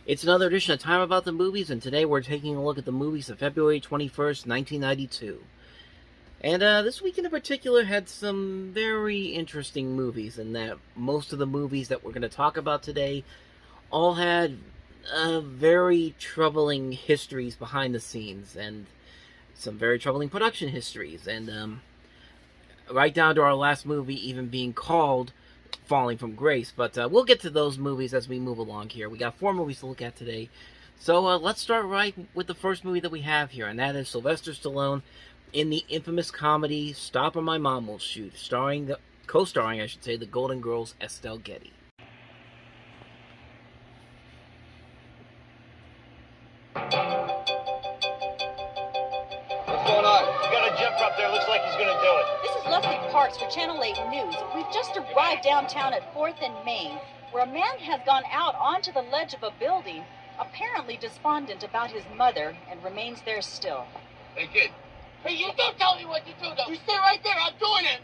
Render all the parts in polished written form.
It's another edition of Time About the Movies, and today we're taking a look at the movies of February 21st, 1992. And this week in particular had some very interesting movies, in that most of the movies that we're going to talk about today all had very troubling histories behind the scenes, and some very troubling production histories, and right down to our last movie even being called Falling from Grace. But we'll get to those movies as we move along here. We got 4 movies to look at today. So let's start right with the first movie that we have here, and that is Sylvester Stallone in the infamous comedy Stop or My Mom Will Shoot, co-starring, I should say, the Golden Girls Estelle Getty. What's going on? You got a jumper up there. Looks like he's going to do it. This is Leslie Parks for Channel 8 News. We've just arrived downtown at 4th and Main, where a man has gone out onto the ledge of a building, apparently despondent about his mother, and remains there still. Hey, kid. Hey, you don't tell me what to do, though. You stay right there. I'm doing it.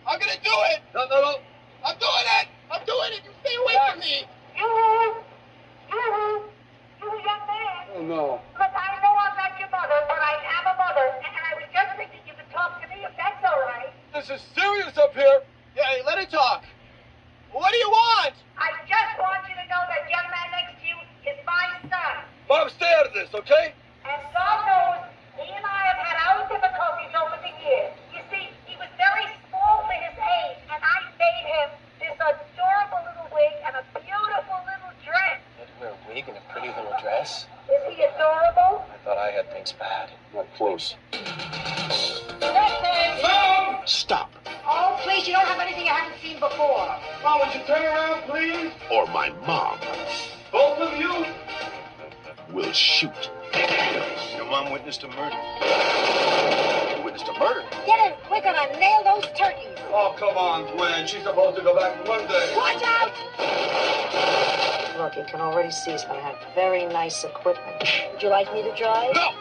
I'm going to do it. No. I'm doing it. I'm doing it. You stay away from me. You young man. Oh, no. Look, I know I'm not your mother, but I am a mother, and I was just thinking you could talk to me if that's all right. This is serious up here. Yeah, hey, let it talk. What do you want? I just want you to know that young man next to you is my son. Mom, stay out of this, okay? And God knows, he and I have had our difficulties over the years. You see, he was very small for his age, and I made him this adorable little wig and a beautiful little dress. You had to wear a wig and a pretty little dress? Is he adorable? I thought I had things bad. Not close. Listen! Mom! Stop. Oh, please, you don't have anything I haven't seen before. Mom, would you turn around, please? Or my mom Both of you? will shoot. Your mom witnessed a murder. You witnessed a murder? Get it! We're gonna nail those turkeys. Oh, come on, Gwen. She's supposed to go back Monday. Watch out! Look, you can already see he's going to have very nice equipment. Would you like me to drive? No!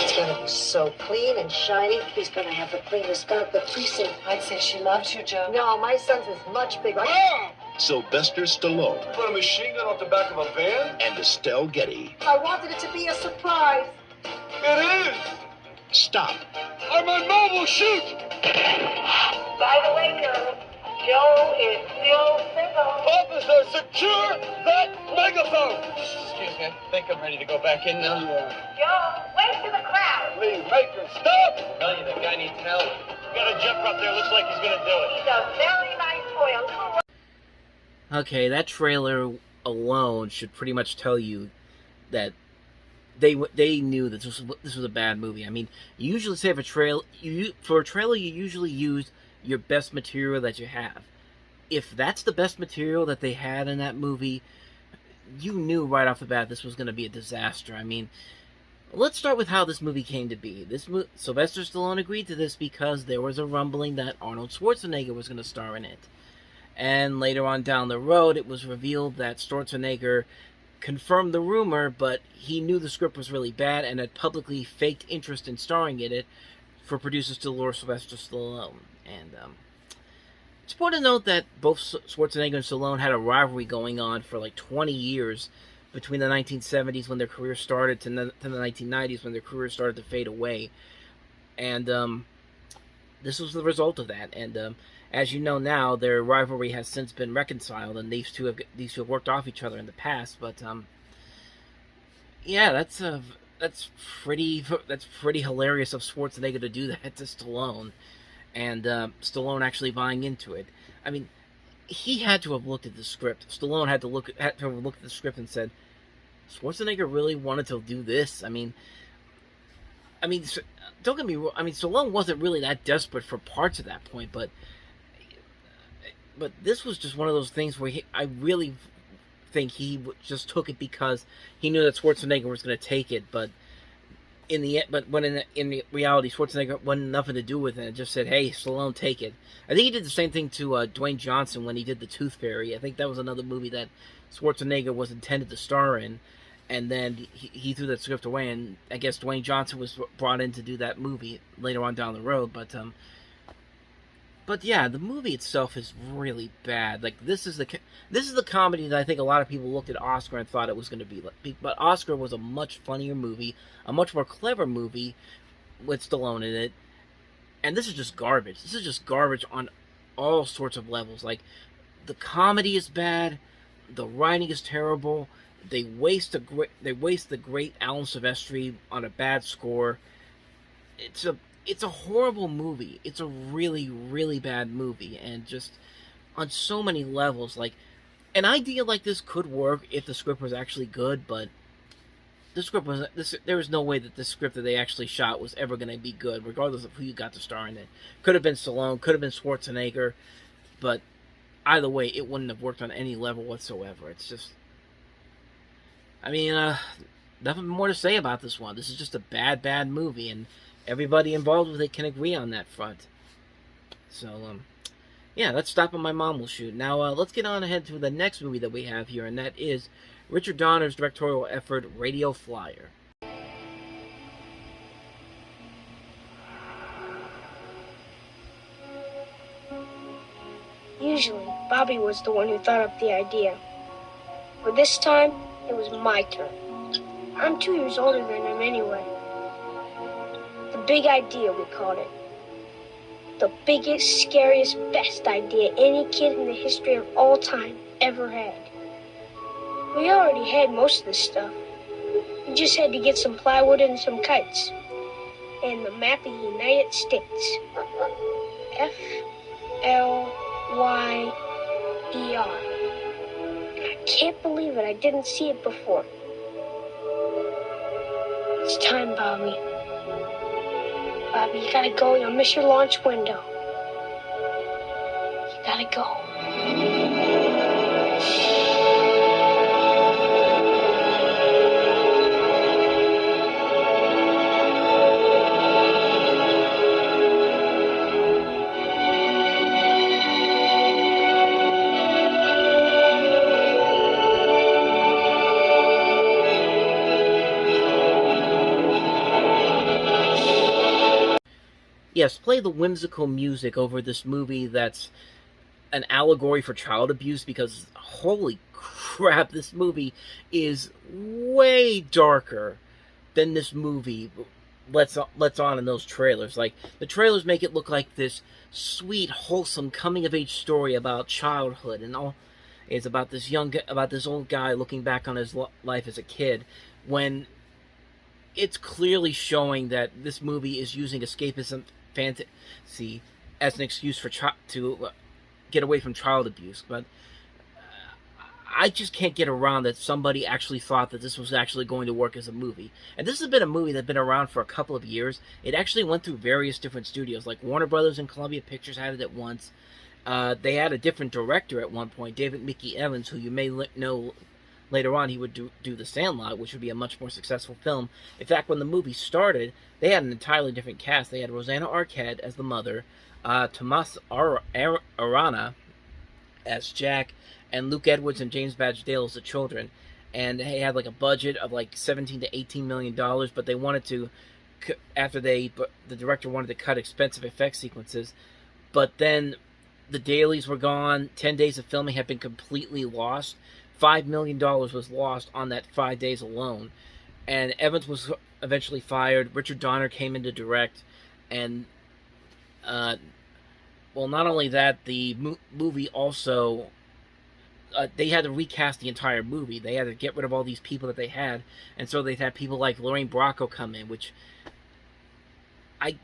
It's going to be so clean and shiny. He's going to have the cleanest gun at the precinct. I'd say she loves you, Joe. No, my son's is much bigger. Mom! Sylvester Stallone Put a machine gun off the back of a van? and Estelle Getty. I wanted it to be a surprise. It is! Stop. Or my mom will shoot! By the way, girl, Joe is still single. Officer, secure that megaphone! Excuse me, I think I'm ready to go back in now. Joe, wait to the crowd. Please, make her stop! Tell you, the guy needs help. You got a jumper up there. Looks like he's going to do it. He's a very nice boy, a little... Okay, that trailer alone should pretty much tell you that they knew that this was a bad movie. I mean, you usually say for a trailer you usually use your best material that you have. If that's the best material that they had in that movie, you knew right off the bat this was going to be a disaster. I mean, let's start with how this movie came to be. Sylvester Stallone agreed to this because there was a rumbling that Arnold Schwarzenegger was going to star in it. And later on down the road, it was revealed that Schwarzenegger confirmed the rumor, but he knew the script was really bad and had publicly faked interest in starring in it for producers to lure Sylvester Stallone. And it's important to note that both Schwarzenegger and Stallone had a rivalry going on for like 20 years between the 1970s when their career started to the 1990s when their career started to fade away. And this was the result of that. And as you know now, their rivalry has since been reconciled, and these two have worked off each other in the past. But yeah, that's pretty hilarious of Schwarzenegger to do that to Stallone, and Stallone actually buying into it. I mean, he had to have looked at the script. Stallone had to have looked at the script and said, Schwarzenegger really wanted to do this. I mean, don't get me wrong. I mean, Stallone wasn't really that desperate for parts at that point, but this was just one of those things where I really think he just took it because he knew that Schwarzenegger was going to take it. But in reality, Schwarzenegger wanted nothing to do with it. And just said, "Hey, Stallone, take it." I think he did the same thing to Dwayne Johnson when he did The Tooth Fairy. I think that was another movie that Schwarzenegger was intended to star in, and then he threw that script away. And I guess Dwayne Johnson was brought in to do that movie later on down the road. But But yeah, the movie itself is really bad. Like this is the comedy that I think a lot of people looked at Oscar and thought it was going to be like. But Oscar was a much funnier movie, a much more clever movie with Stallone in it. And this is just garbage. This is just garbage on all sorts of levels. Like the comedy is bad, the writing is terrible. They waste the great Alan Silvestri on a bad score. It's a horrible movie. It's a really, really bad movie, and just on so many levels. Like, an idea like this could work if the script was actually good, but there was no way that the script that they actually shot was ever going to be good, regardless of who you got to star in it. Could have been Stallone, could have been Schwarzenegger, but either way, it wouldn't have worked on any level whatsoever. It's just, I mean, nothing more to say about this one. This is just a bad, bad movie, and everybody involved with it can agree on that front. So, yeah, that's Stopping My Mom Will Shoot. Now, let's get on ahead to the next movie that we have here, and that is Richard Donner's directorial effort, Radio Flyer. Usually, Bobby was the one who thought up the idea. But this time, it was my turn. I'm 2 years older than him anyway. The big idea, we called it. The biggest, scariest, best idea any kid in the history of all time ever had. We already had most of the stuff. We just had to get some plywood and some kites. And the map of the United States. F-L-Y-E-R. I can't believe it. I didn't see it before. It's time, Bobby. Bobby, you gotta go. You'll miss your launch window. You gotta go. Yes, play the whimsical music over this movie that's an allegory for child abuse, because holy crap, this movie is way darker than this movie lets on in those trailers. Like, the trailers make it look like this sweet, wholesome coming-of-age story about childhood and all. It's about this old guy looking back on his life as a kid, when it's clearly showing that this movie is using escapism fantasy as an excuse for to get away from child abuse. But I just can't get around that somebody actually thought that this was actually going to work as a movie. And this has been a movie that's been around for a couple of years. It actually went through various different studios, like Warner Brothers and Columbia Pictures had it at once. They had a different director at one point, David Mickey Evans, who you may know later on he would do The Sandlot, which would be a much more successful film. In fact, when the movie started, they had an entirely different cast. They had Rosanna Arquette as the mother, Tomas Arana as Jack, and Luke Edwards and James Badge Dale as the children. And they had like a budget of like $17 to $18 million, but they wanted to, the director wanted to cut expensive effect sequences. But then the dailies were gone. 10 days of filming had been completely lost. $5 million was lost on that 5 days alone. And Evans was eventually fired. Richard Donner came in to direct. And, well, not only that, the movie also, they had to recast the entire movie. They had to get rid of all these people that they had. And so they had people like Lorraine Bracco come in, which I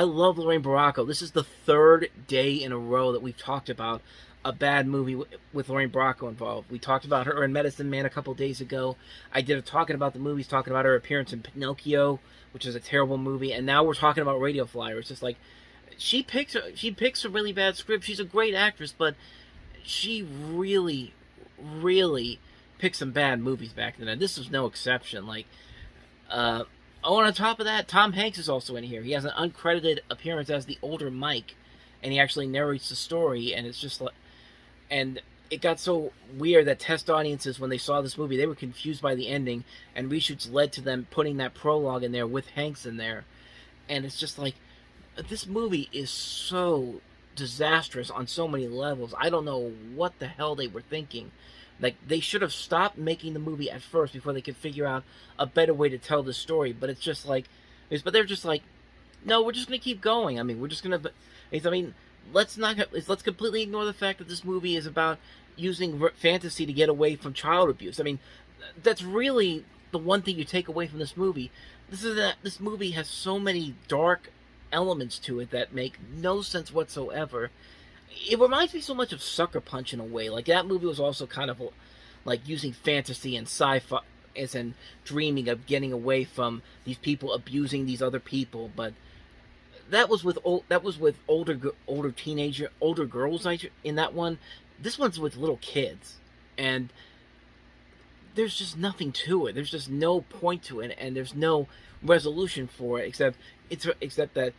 love Lorraine Bracco. This is the third day in a row that we've talked about a bad movie with Lorraine Bracco involved. We talked about her in Medicine Man a couple days ago. I did a talking about the movies, talking about her appearance in Pinocchio, which is a terrible movie, and now we're talking about Radio Flyer. It's just like, she picks a really bad script. She's a great actress, but she really, really picked some bad movies back then, and this was no exception. Like, oh, and on top of that, Tom Hanks is also in here. He has an uncredited appearance as the older Mike, and he actually narrates the story, and it's just like, and it got so weird that test audiences, when they saw this movie, they were confused by the ending, and reshoots led to them putting that prologue in there with Hanks in there. And it's just like, this movie is so disastrous on so many levels. I don't know what the hell they were thinking. Like, they should have stopped making the movie at first before they could figure out a better way to tell the story. But it's just like, but they're just like, no, we're just gonna keep going. I mean, we're just gonna. I mean, let's completely ignore the fact that this movie is about using fantasy to get away from child abuse. I mean, that's really the one thing you take away from this movie. This movie has so many dark elements to it that make no sense whatsoever. It reminds me so much of Sucker Punch in a way. Like, that movie was also kind of like using fantasy and sci-fi as in dreaming of getting away from these people abusing these other people. But that was with older girls in that one. This one's with little kids, and there's just nothing to it. There's just no point to it, and there's no resolution for it except that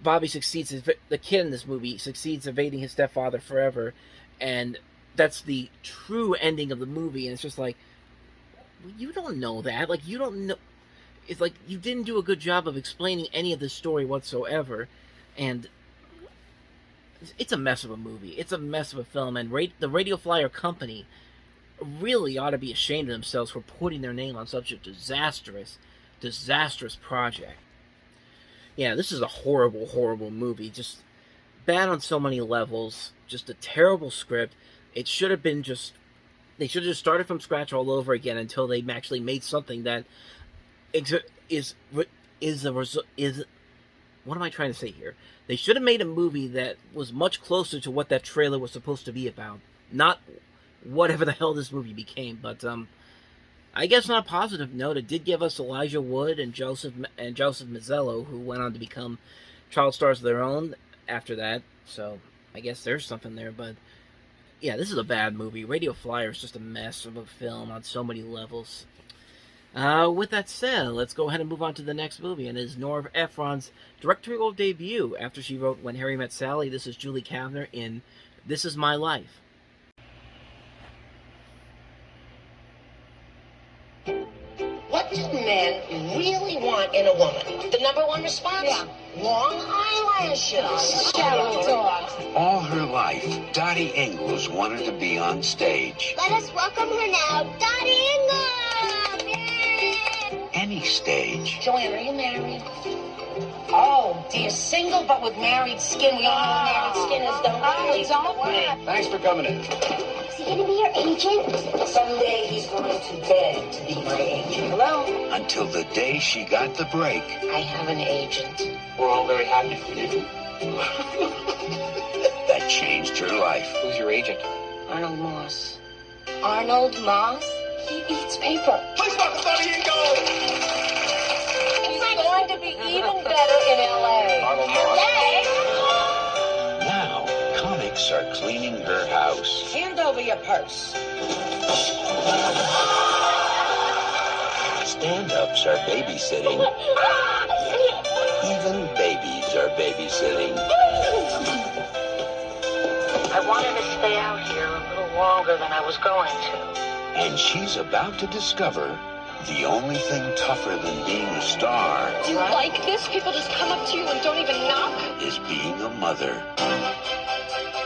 Bobby succeeds. The kid in this movie succeeds evading his stepfather forever, and that's the true ending of the movie. And it's just like, you don't know that. Like, you don't know. It's like you didn't do a good job of explaining any of this story whatsoever, and it's a mess of a movie. It's a mess of a film, and the Radio Flyer company really ought to be ashamed of themselves for putting their name on such a disastrous project. Yeah, this is a horrible, horrible movie. Just bad on so many levels. Just a terrible script. It should have been they should have just started from scratch all over again until they actually made something that is what am I trying to say here? They should have made a movie that was much closer to what that trailer was supposed to be about. Not whatever the hell this movie became, but I guess on a positive note, it did give us Elijah Wood and Joseph Mazzello, who went on to become child stars of their own after that. So I guess there's something there. But yeah, this is a bad movie. Radio Flyer is just a mess of a film on so many levels. With that said, let's go ahead and move on to the next movie, and it is Nora Ephron's directorial debut after she wrote When Harry Met Sally. This is Julie Kavner in This Is My Life. What do men really want in a woman? The number one response? Yeah. Long eyelashes. Shallow dogs. All her life, Dottie Ingalls wanted to be on stage. Let us welcome her now, Dottie Ingalls! Any stage. Joanne, are you married? Oh, dear, single but with married skin. We all know married skin is the don't worry. Thanks for coming in. Is he gonna be your agent? Someday he's going to beg to be my agent. Hello? Until the day she got the break. I have an agent. We're all very happy for you. That changed her life. Who's your agent? Arnold Moss. Arnold Moss? He eats paper. Please welcome Dottie Ingalls! He's going to be even better in L.A. Arnold Moss. Now, comics are cleaning her house. Hand over your purse. Stand-ups are babysitting. Even babies are babysitting. I wanted to stay out here a little longer than I was going to. And she's about to discover the only thing tougher than being a star Do you like this? People just come up to you and don't even knock? is being a mother.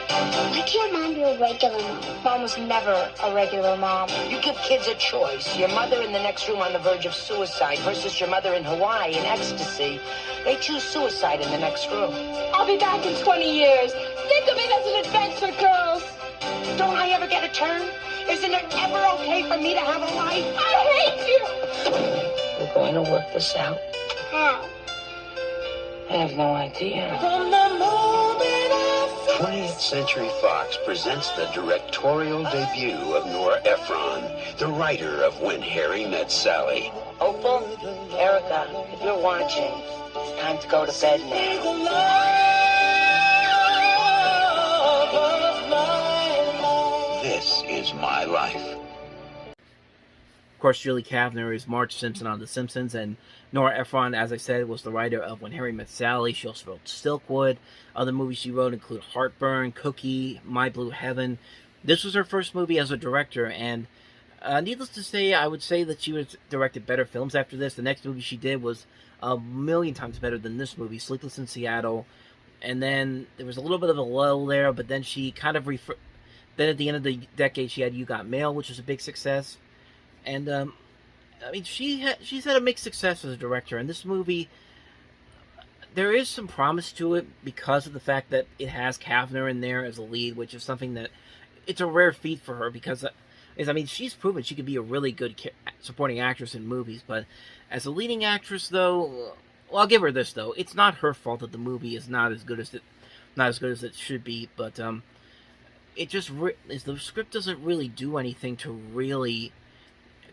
Why can't Mom be a regular mom? Mom was never a regular mom. You give kids a choice. Your mother in the next room on the verge of suicide versus your mother in Hawaii in ecstasy. They choose suicide in the next room. I'll be back in 20 years. Think of it as an adventure, girls. Don't I ever get a turn? Isn't it ever okay for me to have a life? I hate you. We're going to work this out. How? I have no idea. 20th Century Fox presents the directorial debut of Nora Ephron, the writer of When Harry Met Sally. Opal, Erica, if you're watching, it's time to go to bed now. This is my life. Of course, Julie Kavner is Marge Simpson on The Simpsons, and Nora Ephron, as I said, was the writer of When Harry Met Sally. She also wrote Silkwood. Other movies she wrote include Heartburn, Cookie, My Blue Heaven. This was her first movie as a director, and needless to say, I would say that she was directed better films after this. The next movie she did was a million times better than this movie, Sleepless in Seattle. And then there was a little bit of a lull there, but then she kind of then at the end of the decade she had You Got Mail, which was a big success. And I mean, she's had a mixed success as a director, and this movie, there is some promise to it because of the fact that it has Kavner in there as a lead, which is something that it's a rare feat for her because, I mean, she's proven she could be a really good supporting actress in movies, but as a leading actress, though, well, I'll give her this though: it's not her fault that the movie is not as good as it should be, but it just the script doesn't really do anything to really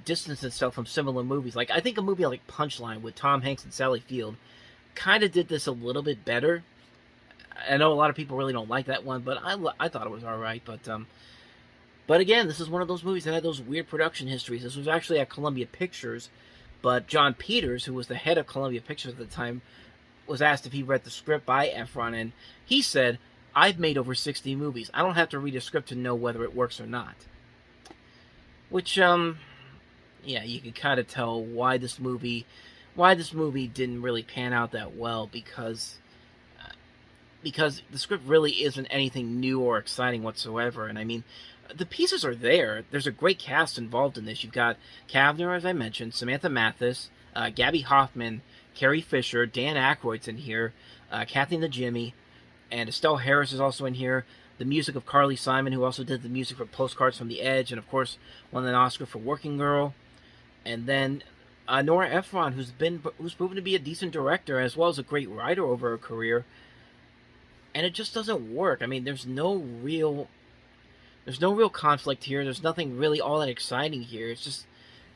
distance itself from similar movies. Like, I think a movie like Punchline with Tom Hanks and Sally Field kind of did this a little bit better. I know a lot of people really don't like that one, but I thought it was alright. But again, this is one of those movies that had those weird production histories. This was actually at Columbia Pictures, but John Peters, who was the head of Columbia Pictures at the time, was asked if he read the script by Ephron, and he said, "I've made over 60 movies. I don't have to read a script to know whether it works or not." Which, yeah, you can kind of tell why this movie didn't really pan out that well, because the script really isn't anything new or exciting whatsoever. And I mean, the pieces are there. There's a great cast involved in this. You've got Kavner, as I mentioned, Samantha Mathis, Gabby Hoffman, Carrie Fisher, Dan Aykroyd's in here, Kathy and the Jimmy, and Estelle Harris is also in here. The music of Carly Simon, who also did the music for Postcards from the Edge, and of course won an Oscar for Working Girl. And then Nora Ephron, who's proven to be a decent director as well as a great writer over her career. And it just doesn't work. I mean, there's no real conflict here. There's nothing really all that exciting here. It's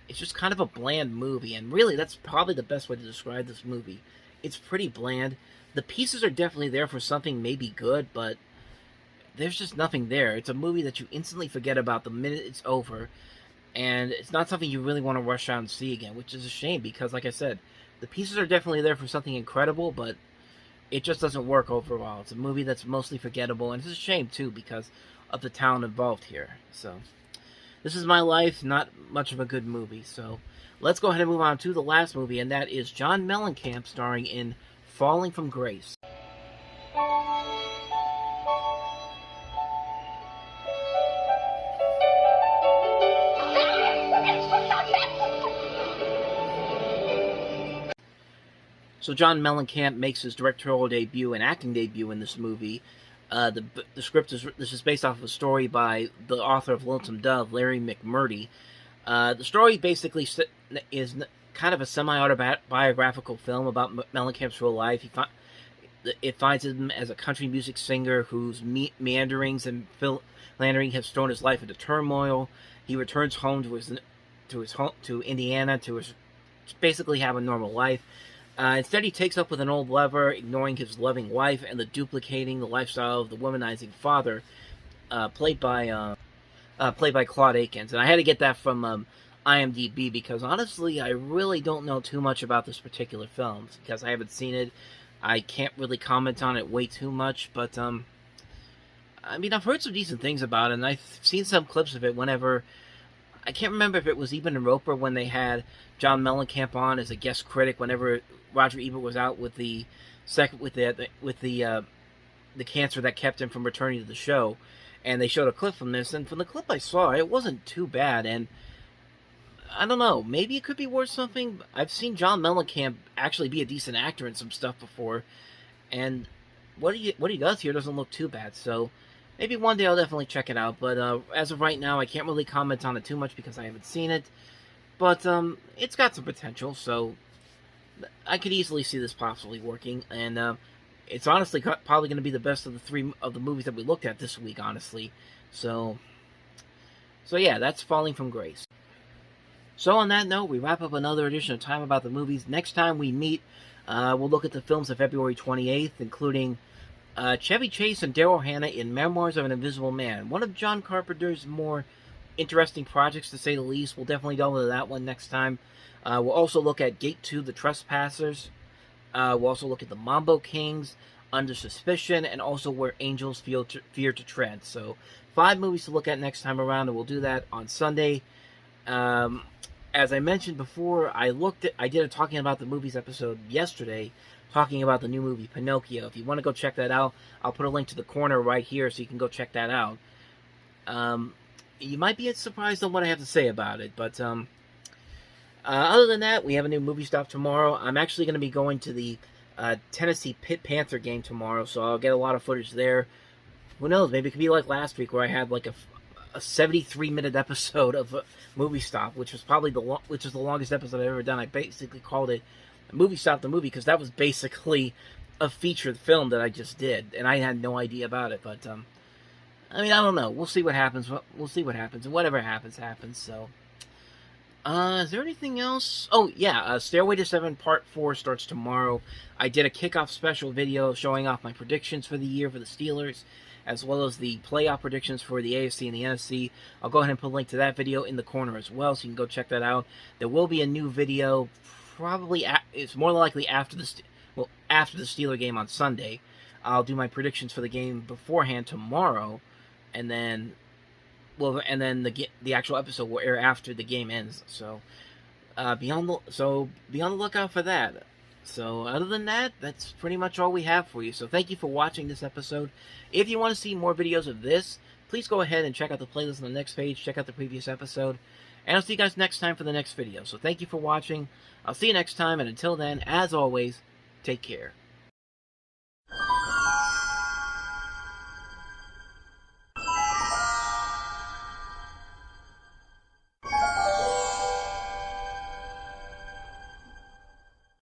just kind of a bland movie. And really, that's probably the best way to describe this movie. It's pretty bland. The pieces are definitely there for something maybe good, but there's just nothing there. It's a movie that you instantly forget about the minute it's over. And it's not something you really want to rush out and see again, which is a shame because, like I said, the pieces are definitely there for something incredible, but it just doesn't work overall. It's a movie that's mostly forgettable, and it's a shame, too, because of the talent involved here. So, this is my life, not much of a good movie. So, let's go ahead and move on to the last movie, and that is John Mellencamp starring in Falling from Grace. So John Mellencamp makes his directorial debut and acting debut in this movie. The script is based off of a story by the author of Lonesome Dove, Larry McMurtry. The story basically is kind of a semi-autobiographical film about Mellencamp's real life. It finds him as a country music singer whose meanderings and philandering have thrown his life into turmoil. He returns home to Indiana to basically have a normal life. Instead, he takes up with an old lover, ignoring his loving wife and duplicating the lifestyle of the womanizing father, played by Claude Akins. And I had to get that from IMDb because honestly, I really don't know too much about this particular film because I haven't seen it. I can't really comment on it way too much, but I mean, I've heard some decent things about it, and I've seen some clips of it whenever. I can't remember if it was even in Roper when they had John Mellencamp on as a guest critic whenever Roger Ebert was out with the cancer that kept him from returning to the show, and they showed a clip from this, and from the clip I saw, it wasn't too bad, and I don't know, maybe it could be worth something. I've seen John Mellencamp actually be a decent actor in some stuff before, and what he does here doesn't look too bad, so maybe one day I'll definitely check it out, but as of right now, I can't really comment on it too much because I haven't seen it. But it's got some potential, so I could easily see this possibly working. And it's honestly probably going to be the best of the three of the movies that we looked at this week, honestly. So yeah, that's Falling from Grace. So on that note, we wrap up another edition of Time About the Movies. Next time we meet, we'll look at the films of February 28th, including Chevy Chase and Daryl Hannah in Memoirs of an Invisible Man, one of John Carpenter's more interesting projects, to say the least. We'll definitely delve into that one next time. We'll also look at Gate 2, The Trespassers. We'll also look at The Mambo Kings, Under Suspicion, and also Where Angels Fear to Tread. So 5 movies to look at next time around, and we'll do that on Sunday. as I mentioned before, I did a talking about the movies episode yesterday, talking about the new movie Pinocchio. If you want to go check that out, I'll put a link to the corner right here so you can go check that out. You might be surprised on what I have to say about it, but other than that, we have a new movie stop tomorrow. I'm actually going to be going to the Tennessee Pitt Panther game tomorrow, so I'll get a lot of footage there. Who knows? Maybe it could be like last week where I had like a 73-minute episode of a movie stop, which was probably the longest episode I've ever done. I basically called it Movie Stop the Movie because that was basically a featured film that I just did, and I had no idea about it. But I mean, I don't know. We'll see what happens. We'll see what happens, and whatever happens, happens. So, is there anything else? Oh yeah, Stairway to Seven Part 4 starts tomorrow. I did a kickoff special video showing off my predictions for the year for the Steelers, as well as the playoff predictions for the AFC and the NFC. I'll go ahead and put a link to that video in the corner as well, so you can go check that out. There will be a new video, probably, it's more likely after the Steeler game on Sunday. I'll do my predictions for the game beforehand tomorrow, and then, the actual episode will air after the game ends. So, be on the lookout for that. So, other than that, that's pretty much all we have for you. So, thank you for watching this episode. If you want to see more videos of this, please go ahead and check out the playlist on the next page. Check out the previous episode. And I'll see you guys next time for the next video. So, thank you for watching. I'll see you next time. And until then, as always, take care.